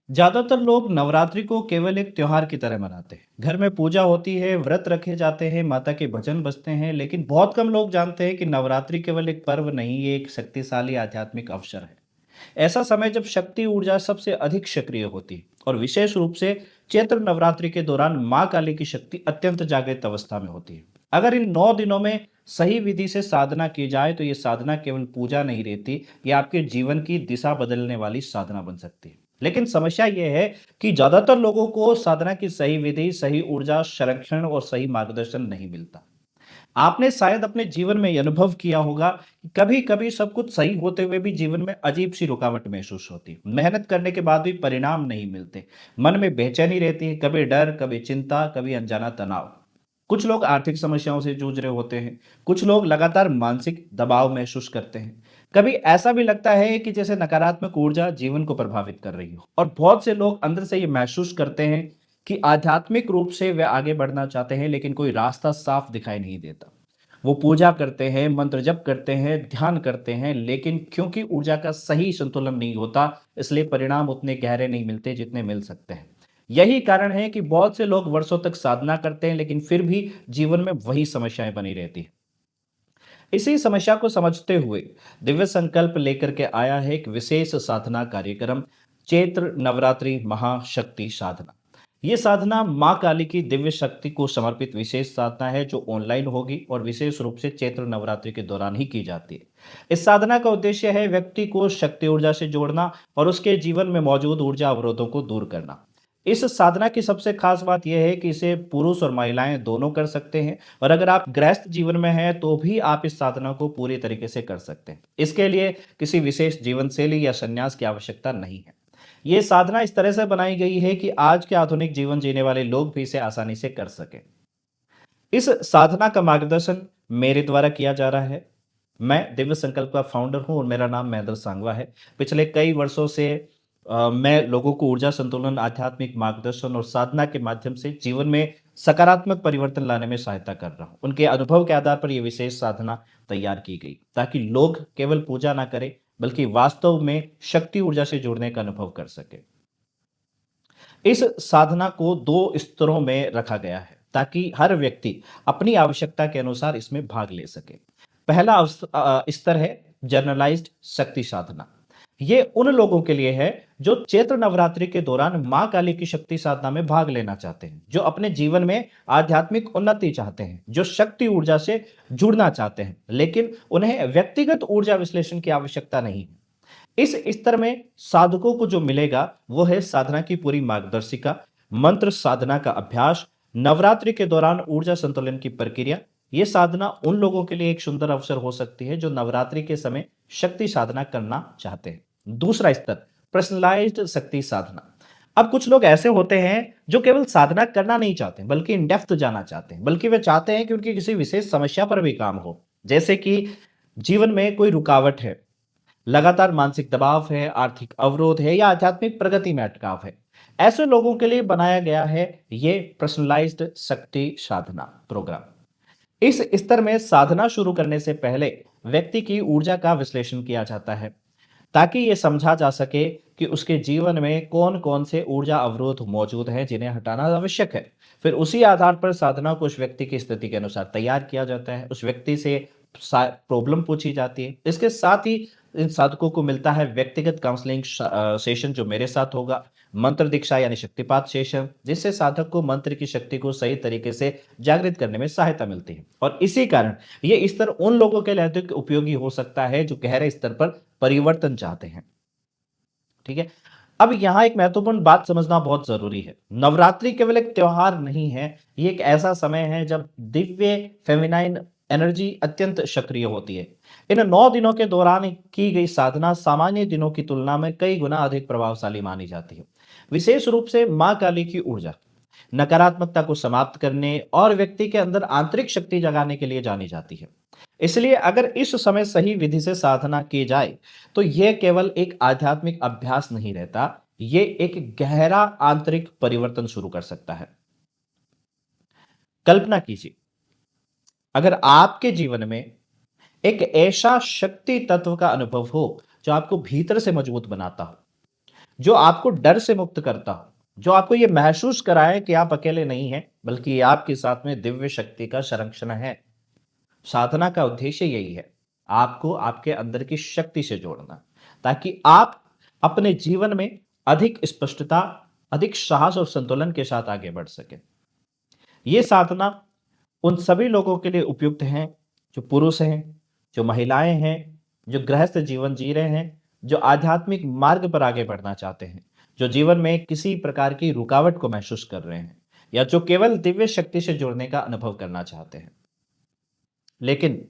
ज्यादातर लोग नवरात्रि को केवल एक त्योहार की तरह मनाते हैं। घर में पूजा होती है, व्रत रखे जाते हैं, माता के भजन बजते हैं, लेकिन बहुत कम लोग जानते हैं कि नवरात्रि केवल एक पर्व नहीं, ये एक शक्तिशाली आध्यात्मिक अवसर है। ऐसा समय जब शक्ति ऊर्जा सबसे अधिक सक्रिय होती है और विशेष रूप से चैत्र नवरात्रि के दौरान माँ काली की शक्ति अत्यंत जागृत अवस्था में होती है। अगर इन 9 दिनों में सही विधि से साधना की जाए तो ये साधना केवल पूजा नहीं रहती, ये आपके जीवन की दिशा बदलने वाली साधना बन सकती है। लेकिन समस्या ये है कि ज्यादातर लोगों को साधना की सही विधि, सही ऊर्जा संरक्षण और सही मार्गदर्शन नहीं मिलता। आपने शायद अपने जीवन में ये अनुभव किया होगा कि कभी-कभी सब कुछ सही होते हुए भी जीवन में अजीब-सी रुकावट महसूस होती है। मेहनत करने के बाद भी परिणाम नहीं मिलते। मन में बेचैनी रहती है, कभी डर, कभी चिंता, कभी अनजाना तनाव। कुछ लोग आर्थिक समस्याओं से जूझ रहे होते हैं, कुछ लोग लगातार मानसिक दबाव महसूस करते हैं। कभी ऐसा भी लगता है कि जैसे नकारात्मक ऊर्जा जीवन को प्रभावित कर रही हो और बहुत से लोग अंदर से ये महसूस करते हैं कि आध्यात्मिक रूप से वे आगे बढ़ना चाहते हैं, लेकिन कोई रास्ता साफ दिखाई नहीं देता। वो पूजा करते हैं, मंत्र जप करते हैं, ध्यान करते हैं, लेकिन क्योंकि ऊर्जा का सही संतुलन नहीं होता, इसलिए परिणाम उतने गहरे नहीं मिलते जितने मिल सकते हैं। यही कारण है कि बहुत से लोग वर्षों तक साधना करते हैं, लेकिन फिर भी जीवन में वही समस्याएं बनी रहती हैं। इसी समस्या को समझते हुए दिव्य संकल्प लेकर के आया है एक विशेष साधना कार्यक्रम, चैत्र नवरात्रि महाशक्ति साधना। ये साधना माँ काली की दिव्य शक्ति को समर्पित विशेष साधना है जो ऑनलाइन होगी और विशेष रूप से चैत्र नवरात्रि के दौरान ही की जाती है। इस साधना का उद्देश्य है व्यक्ति को शक्ति ऊर्जा से जोड़ना और उसके जीवन में मौजूद ऊर्जा अवरोधों को दूर करना। इस साधना की सबसे खास बात यह है कि इसे पुरुष और महिलाएं दोनों कर सकते हैं और अगर आप गृहस्थ जीवन में हैं तो भी आप इस साधना को पूरी तरीके से कर सकते हैं। इसके लिए किसी विशेष जीवन शैली या संन्यास की आवश्यकता नहीं है। ये साधना इस तरह से बनाई गई है कि आज के आधुनिक जीवन जीने वाले लोग भी इसे आसानी से कर सकें। इस साधना का मार्गदर्शन मेरे द्वारा किया जा रहा है। मैं दिव्य संकल्प का फाउंडर हूं और मेरा नाम महेंद्र सांगवा है। पिछले कई वर्षों से मैं लोगों को ऊर्जा संतुलन, आध्यात्मिक मार्गदर्शन और साधना के माध्यम से जीवन में सकारात्मक परिवर्तन लाने में सहायता कर रहा हूं। उनके अनुभव के आधार पर यह विशेष साधना तैयार की गई ताकि लोग केवल पूजा ना करें, बल्कि वास्तव में शक्ति ऊर्जा से जुड़ने का अनुभव कर सके। इस साधना को 2 स्तरों में रखा गया है ताकि हर व्यक्ति अपनी आवश्यकता के अनुसार इसमें भाग ले सके। पहला स्तर है जर्नलाइज्ड शक्ति साधना। ये उन लोगों के लिए है जो चैत्र नवरात्रि के दौरान मां काली की शक्ति साधना में भाग लेना चाहते हैं, जो अपने जीवन में आध्यात्मिक उन्नति चाहते हैं, जो शक्ति ऊर्जा से जुड़ना चाहते हैं, लेकिन उन्हें व्यक्तिगत ऊर्जा विश्लेषण की आवश्यकता नहीं है। इस स्तर में साधकों को जो मिलेगा वो है साधना की पूरी मार्गदर्शिका, मंत्र साधना का अभ्यास, नवरात्रि के दौरान ऊर्जा संतुलन की प्रक्रिया। ये साधना उन लोगों के लिए एक सुंदर अवसर हो सकती है जो नवरात्रि के समय शक्ति साधना करना चाहते हैं। दूसरा स्तर पर्सनलाइज्ड शक्ति साधना। अब कुछ लोग ऐसे होते हैं जो केवल साधना करना नहीं चाहते बल्कि इन डेप्थ जाना चाहते हैं, बल्कि वे चाहते हैं कि उनकी किसी विशेष समस्या पर भी काम हो। जैसे कि जीवन में कोई रुकावट है, लगातार मानसिक दबाव है, आर्थिक अवरोध है या आध्यात्मिक प्रगति में अटकाव है। ऐसे लोगों के लिए बनाया गया है ये पर्सनलाइज्ड शक्ति साधना प्रोग्राम। इस स्तर में साधना शुरू करने से पहले व्यक्ति की ऊर्जा का विश्लेषण किया जाता है ताकि ये समझा जा सके कि उसके जीवन में कौन कौन से ऊर्जा अवरोध मौजूद हैं जिन्हें हटाना आवश्यक है। फिर उसी आधार पर साधना को उस व्यक्ति की स्थिति के अनुसार तैयार किया जाता है, उस व्यक्ति से प्रॉब्लम पूछी जाती है। इसके साथ ही इन साधकों को मिलता है व्यक्तिगत काउंसलिंग सेशन जो मेरे साथ होगा, मंत्र दीक्षा यानी शक्तिपात सेशन, जिससे साधक को मंत्र की शक्ति को सही तरीके से जागृत करने में सहायता मिलती है। और इसी कारण ये स्तर उन लोगों के लिए अधिक उपयोगी हो सकता है जो गहरे स्तर पर परिवर्तन चाहते हैं। ठीक है। अब यहाँ एक महत्वपूर्ण बात समझना बहुत जरूरी है। नवरात्रि केवल एक त्योहार नहीं है, ये एक ऐसा समय है जब दिव्य फेमिनाइन एनर्जी अत्यंत सक्रिय होती है। इन 9 दिनों के दौरान की गई साधना सामान्य दिनों की तुलना में कई गुना अधिक प्रभावशाली मानी जाती है। विशेष रूप से मां काली की ऊर्जा नकारात्मकता को समाप्त करने और व्यक्ति के अंदर आंतरिक शक्ति जगाने के लिए जानी जाती है। इसलिए अगर इस समय सही विधि से साधना की जाए तो यह केवल एक आध्यात्मिक अभ्यास नहीं रहता, ये एक गहरा आंतरिक परिवर्तन शुरू कर सकता है। कल्पना कीजिए, अगर आपके जीवन में एक ऐसा शक्ति तत्व का अनुभव हो जो आपको भीतर से मजबूत बनाता हो, जो आपको डर से मुक्त करता हो, जो आपको ये महसूस कराए कि आप अकेले नहीं हैं, बल्कि ये आपके साथ में दिव्य शक्ति का संरक्षण है। साधना का उद्देश्य यही है, आपको आपके अंदर की शक्ति से जोड़ना, ताकि आप अपने जीवन में अधिक स्पष्टता, अधिक साहस और संतुलन के साथ आगे बढ़ सकें। ये साधना उन सभी लोगों के लिए उपयुक्त हैं, जो पुरुष हैं, जो महिलाएं हैं, जो गृहस्थ जीवन जी रहे हैं, जो आध्यात्मिक मार्ग पर आगे बढ़ना चाहते हैं, जो जीवन में किसी प्रकार की रुकावट को महसूस कर रहे हैं, या जो केवल दिव्य शक्ति से जुड़ने का अनुभव करना चाहते हैं। लेकिन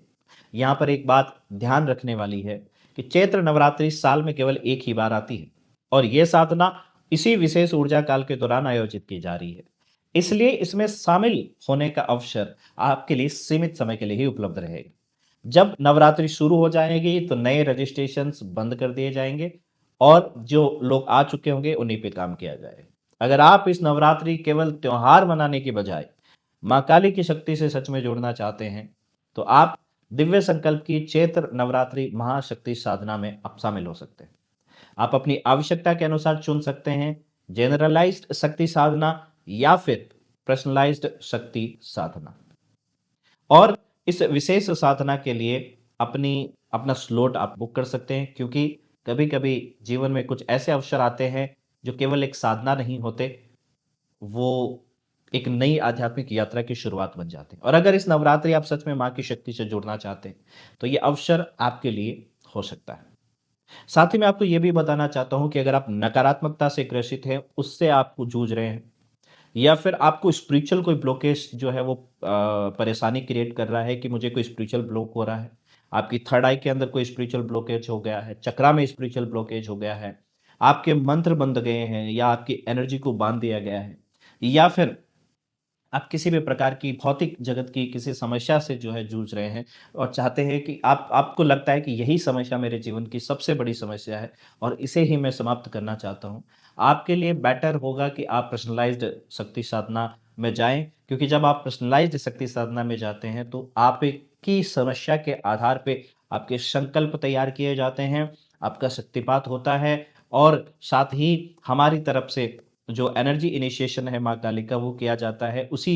यहाँ पर एक बात ध्यान रखने वाली है कि चैत्र नवरात्रि साल में केवल एक ही बार आती है, और यह साधना इसी विशेष ऊर्जा काल के दौरान आयोजित की जा रही है। इसलिए इसमें शामिल होने का अवसर आपके लिए सीमित समय के लिए ही उपलब्ध रहेगा। जब नवरात्रि शुरू हो जाएगी तो नए रजिस्ट्रेशंस बंद कर दिए जाएंगे, और जो लोग आ चुके होंगे उन्हीं पे काम किया जाएगा। अगर आप इस नवरात्रि केवल त्योहार मनाने की बजाय माँ काली की शक्ति से सच में जुड़ना चाहते हैं, तो आप दिव्य संकल्प की चैत्र नवरात्रि महाशक्ति साधना में आप शामिल हो सकते हैं। आप अपनी आवश्यकता के अनुसार चुन सकते हैं, जनरलाइज्ड शक्ति साधना या फिर पर्सनलाइज्ड शक्ति साधना। और इस विशेष साधना के लिए अपनी अपना स्लॉट आप बुक कर सकते हैं, क्योंकि कभी कभी जीवन में कुछ ऐसे अवसर आते हैं जो केवल एक साधना नहीं होते, वो एक नई आध्यात्मिक यात्रा की शुरुआत बन जाते हैं। और अगर इस नवरात्रि आप सच में माँ की शक्ति से जुड़ना चाहते हैं, तो ये अवसर आपके लिए हो सकता है। साथ ही मैं आपको ये भी बताना चाहता हूँ कि अगर आप नकारात्मकता से ग्रसित हैं, उससे आप जूझ रहे हैं, या फिर आपको स्पिरिचुअल कोई ब्लॉकेज जो है वो परेशानी क्रिएट कर रहा है कि मुझे कोई स्पिरिचुअल ब्लॉक हो रहा है, आपकी थर्ड आई के अंदर कोई स्पिरिचुअल ब्लॉकेज हो गया है, चक्रा में स्पिरिचुअल ब्लॉकेज हो गया है, आपके मंत्र बंद गए हैं, या आपकी एनर्जी को बांध दिया गया है, या फिर आप किसी भी प्रकार की भौतिक जगत की किसी समस्या से जो है जूझ रहे हैं, और चाहते हैं कि आपको लगता है कि यही समस्या मेरे जीवन की सबसे बड़ी समस्या है और इसे ही मैं समाप्त करना चाहता हूँ। आपके लिए बेटर होगा कि आप पर्सनलाइज्ड शक्ति साधना में जाएं, क्योंकि जब आप पर्सनलाइज्ड शक्ति साधना में जाते हैं तो आपकी समस्या के आधार पे आपके संकल्प तैयार किए जाते हैं, आपका शक्तिपात होता है, और साथ ही हमारी तरफ से जो एनर्जी इनिशिएशन है माँ काली का वो किया जाता है उसी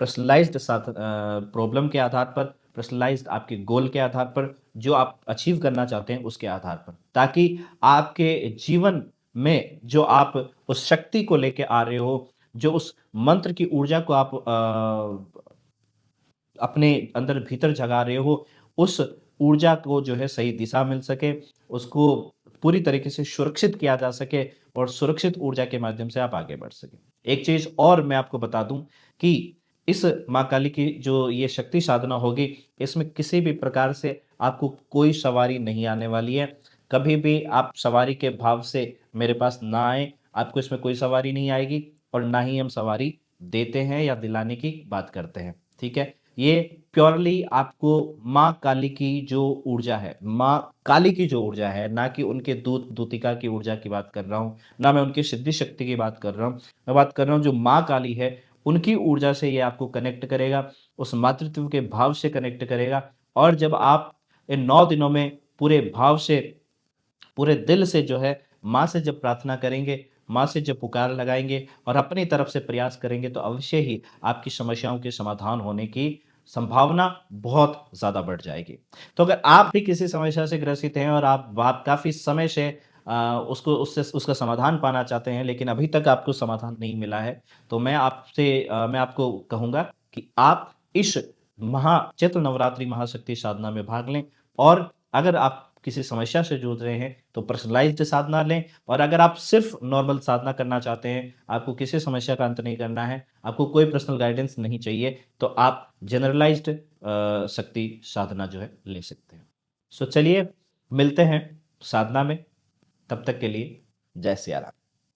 पर्सनलाइज्ड साथ प्रॉब्लम के आधार पर, पर्सनलाइज्ड आपके गोल के आधार पर, जो आप अचीव करना चाहते हैं उसके आधार पर, ताकि आपके जीवन में जो आप उस शक्ति को लेके आ रहे हो, जो उस मंत्र की ऊर्जा को आप अपने अंदर भीतर जगा रहे हो, उस ऊर्जा को जो है सही दिशा मिल सके, उसको पूरी तरीके से सुरक्षित किया जा सके, और सुरक्षित ऊर्जा के माध्यम से आप आगे बढ़ सकें। एक चीज़ और मैं आपको बता दूं कि इस माँ काली की जो ये शक्ति साधना होगी, इसमें किसी भी प्रकार से आपको कोई सवारी नहीं आने वाली है। कभी भी आप सवारी के भाव से मेरे पास ना आए, आपको इसमें कोई सवारी नहीं आएगी, और ना ही हम सवारी देते हैं या दिलाने की बात करते हैं। ठीक है? ये प्योरली आपको माँ काली की जो ऊर्जा है, माँ काली की जो ऊर्जा है, ना कि उनके दूत दूतिका की ऊर्जा की बात कर रहा हूँ, ना मैं उनकी सिद्धि शक्ति की बात कर रहा हूँ, मैं बात कर रहा हूँ जो माँ काली है उनकी ऊर्जा से ये आपको कनेक्ट करेगा, उस मातृत्व के भाव से कनेक्ट करेगा। और जब आप इन 9 दिनों में पूरे भाव से, पूरे दिल से जो है माँ से जब प्रार्थना करेंगे, माँ से जब पुकार लगाएंगे और अपनी तरफ से प्रयास करेंगे, तो अवश्य ही आपकी समस्याओं के समाधान होने की संभावना बहुत ज़्यादा बढ़ जाएगी। तो अगर आप भी किसी समस्या से ग्रसित हैं और आप काफ़ी समय से उसको उससे उसका समाधान पाना चाहते हैं, लेकिन अभी तक आपको समाधान नहीं मिला है, तो मैं आपको कहूँगा कि आप इस चैत्र नवरात्रि महाशक्ति साधना में भाग लें। और अगर आप किसी समस्या से जूझ रहे हैं तो पर्सनलाइज्ड साधना लें, और अगर आप सिर्फ नॉर्मल साधना करना चाहते हैं, आपको किसी समस्या का अंत नहीं करना है, आपको कोई पर्सनल गाइडेंस नहीं चाहिए, तो आप जनरलाइज्ड शक्ति साधना जो है ले सकते हैं। सो चलिए मिलते हैं साधना में, तब तक के लिए जय सिया राम।